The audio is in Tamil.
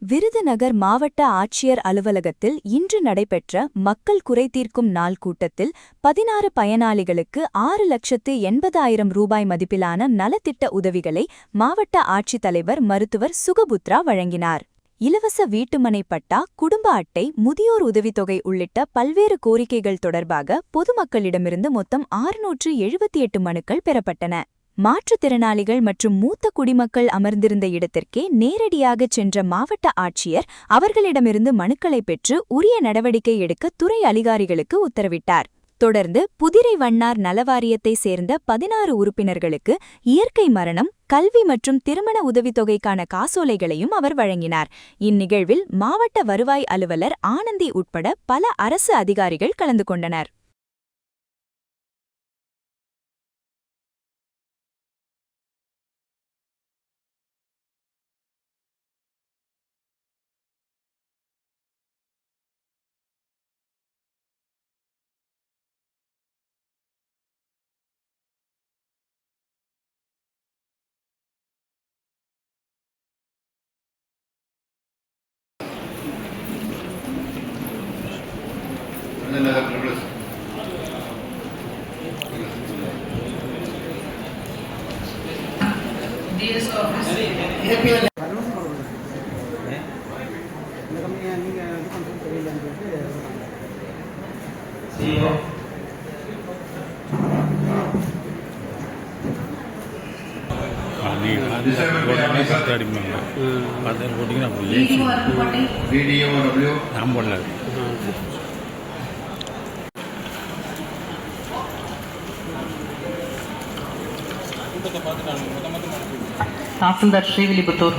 விருதுநகர் மாவட்ட ஆட்சியர் அலுவலகத்தில் இன்று நடைபெற்ற மக்கள் குறைதீர்க்கும் நாள் கூட்டத்தில் 16 பயனாளிகளுக்கு 6,80,000 ரூபாய் மதிப்பிலான நலத்திட்ட உதவிகளை மாவட்ட ஆட்சித்தலைவர் மருத்துவர் சுகபுத்ரா வழங்கினார். இலவச வீட்டுமனை பட்டா, குடும்ப அட்டை, முதியோர் உதவித்தொகை உள்ளிட்ட பல்வேறு கோரிக்கைகள் தொடர்பாக பொதுமக்களிடமிருந்து மொத்தம் 678 மனுக்கள் பெறப்பட்டன. மாற்றுத்திறனாளிகள் மற்றும் மூத்த குடிமக்கள் அமர்ந்திருந்த இடத்திற்கே நேரடியாகச் சென்ற மாவட்ட ஆட்சியர் அவர்களிடமிருந்து மனுக்களை பெற்று உரிய நடவடிக்கை எடுக்க துறை அதிகாரிகளுக்கு உத்தரவிட்டார். தொடர்ந்து புதிரை வண்ணார் நலவாரியத்தை சேர்ந்த 16 உறுப்பினர்களுக்கு இயற்கை மரணம், கல்வி மற்றும் திருமண உதவித்தொகைக்கான காசோலைகளையும் அவர் வழங்கினார். இந்நிகழ்வில் மாவட்ட வருவாய் அலுவலர் ஆனந்தி உட்பட பல அரசு அதிகாரிகள் கலந்து கொண்டனர். தாசில்தார் ஸ்ரீவில்லிபுத்தூர்.